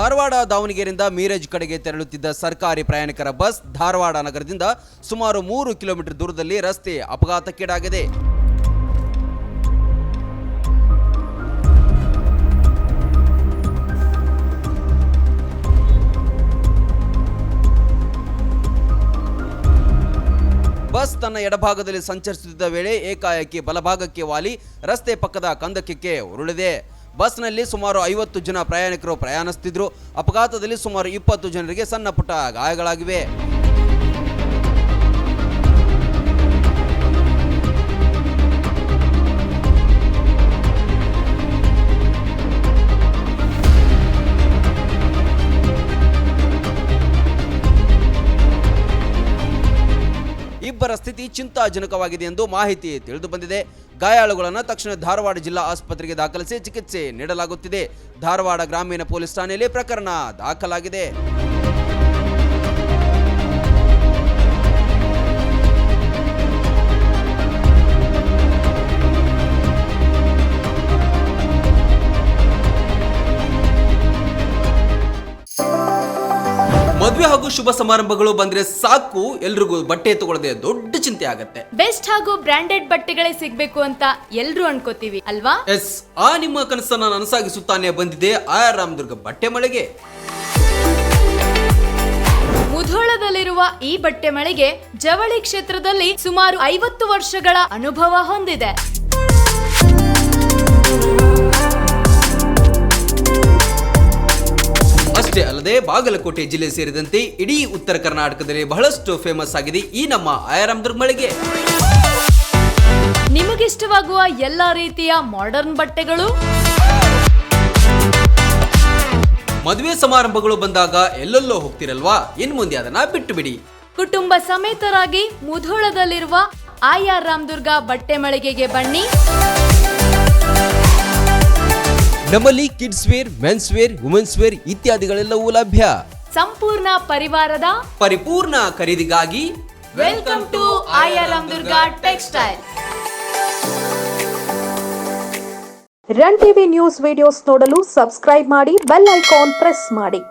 ಧಾರವಾಡ ದಾವಣಗೆರೆಯಿಂದ ಮೀರಜ್ ಕಡೆಗೆ ತೆರಳುತ್ತಿದ್ದ ಸರ್ಕಾರಿ ಪ್ರಯಾಣಿಕರ ಬಸ್ ಧಾರವಾಡ ನಗರದಿಂದ ಸುಮಾರು 3 ಕಿಲೋಮೀಟರ್ ದೂರದಲ್ಲಿ ರಸ್ತೆ ಅಪಘಾತಕ್ಕೀಡಾಗಿದೆ. ಬಸ್ ತನ್ನ ಎಡಭಾಗದಲ್ಲಿ ಸಂಚರಿಸುತ್ತಿದ್ದ ವೇಳೆ ಏಕಾಏಕಿ ಬಲಭಾಗಕ್ಕೆ ವಾಲಿ ರಸ್ತೆ ಪಕ್ಕದ ಕಂದಕಕ್ಕೆ ಉರುಳಿದೆ. ಬಸ್ನಲ್ಲಿ ಸುಮಾರು 50 ಜನ ಪ್ರಯಾಣಿಕರು ಪ್ರಯಾಣಿಸುತ್ತಿದ್ದರು. ಅಪಘಾತದಲ್ಲಿ ಸುಮಾರು 20 ಜನರಿಗೆ ಸಣ್ಣ ಪುಟ್ಟ ಗಾಯಗಳಾಗಿವೆ. ಇಬ್ಬರ ಸ್ಥಿತಿ ಚಿಂತಾಜನಕವಾಗಿದೆ ಎಂದು ಮಾಹಿತಿ ತಿಳಿದು ಬಂದಿದೆ. ಗಾಯಾಳುಗಳನ್ನು ತಕ್ಷಣ ಧಾರವಾಡ ಜಿಲ್ಲಾ ಆಸ್ಪತ್ರೆಗೆ ದಾಖಲಿಸಿ ಚಿಕಿತ್ಸೆ ನೀಡಲಾಗುತ್ತಿದೆ. ಧಾರವಾಡ ಗ್ರಾಮೀಣ ಪೊಲೀಸ್ ಠಾಣೆಯಲ್ಲಿ ಪ್ರಕರಣ ದಾಖಲಾಗಿದೆ. ಮದುವೆ ಹಾಗೂ ಶುಭ ಸಮಾರಂಭಗಳು ಬಂದ್ರೆ ಸಾಕು, ಎಲ್ರಿಗೂ ಬಟ್ಟೆ ತಗೊಳ್ಳದೆ ದೊಡ್ಡ ಚಿಂತೆ ಆಗತ್ತೆ. ಬೆಸ್ಟ್ ಹಾಗೂ ಬ್ರಾಂಡೆಡ್ ಬಟ್ಟೆಗಳೇ ಸಿಗ್ಬೇಕು ಅಂತ ಎಲ್ರು ಅನ್ಕೋತೀವಿ ಅಲ್ವಾ? ಎಸ್, ಆ ನಿಮ್ಮ ಕನಸನ್ನ ನನಸಾಗಿಸುತ್ತಾನೆ ಬಂದಿದೆ ಆರ್ ರಾಮದುರ್ಗ ಬಟ್ಟೆ ಮಳೆಗೆ. ಮುಧೋಳದಲ್ಲಿರುವ ಈ ಬಟ್ಟೆ ಮಳಿಗೆ ಜವಳಿ ಕ್ಷೇತ್ರದಲ್ಲಿ ಸುಮಾರು 50 ವರ್ಷಗಳ ಅನುಭವ ಹೊಂದಿದೆ. ಅಷ್ಟೇ ಅಲ್ಲದೆ ಬಾಗಲಕೋಟೆ ಜಿಲ್ಲೆ ಸೇರಿದಂತೆ ಇಡೀ ಉತ್ತರ ಕರ್ನಾಟಕದಲ್ಲಿ ಬಹಳಷ್ಟು ಫೇಮಸ್ ಆಗಿದೆ ಈ ನಮ್ಮ ಆಯರಾಮದುರ್ಗ ಮಳಿಗೆ. ನಿಮಗಿಷ್ಟವಾಗುವ ಎಲ್ಲಾ ರೀತಿಯ ಮಾಡರ್ನ್ ಬಟ್ಟೆಗಳು, ಮದುವೆ ಸಮಾರಂಭಗಳು ಬಂದಾಗ ಎಲ್ಲೆಲ್ಲೋ ಹೋಗ್ತಿರಲ್ವಾ, ಇನ್ ಮುಂದೆ ಅದನ್ನ ಬಿಟ್ಟು ಬಿಡಿ. ಕುಟುಂಬ ಸಮೇತರಾಗಿ ಮುಧೋಳದಲ್ಲಿರುವ ಆರ್ ರಾಮದುರ್ಗ ಬಟ್ಟೆ ಮಳಿಗೆಗೆ ಬನ್ನಿ. ನಮ್ಮಲ್ಲಿ kids wear, men's wear, women's wear ಇತ್ಯಾದಿಗಳೆಲ್ಲವೂ ಲಭ್ಯ. ಸಂಪೂರ್ಣ ಪರಿವಾರದ ಪರಿಪೂರ್ಣ ಖರೀದಿಗಾಗಿ welcome to R Ramdurg textile. Run TV news videos ನೋಡಲು ಸಬ್ಸ್ಕ್ರೈಬ್ ಮಾಡಿ, ಬೆಲ್ ಐಕಾನ್ ಪ್ರೆಸ್ ಮಾಡಿ.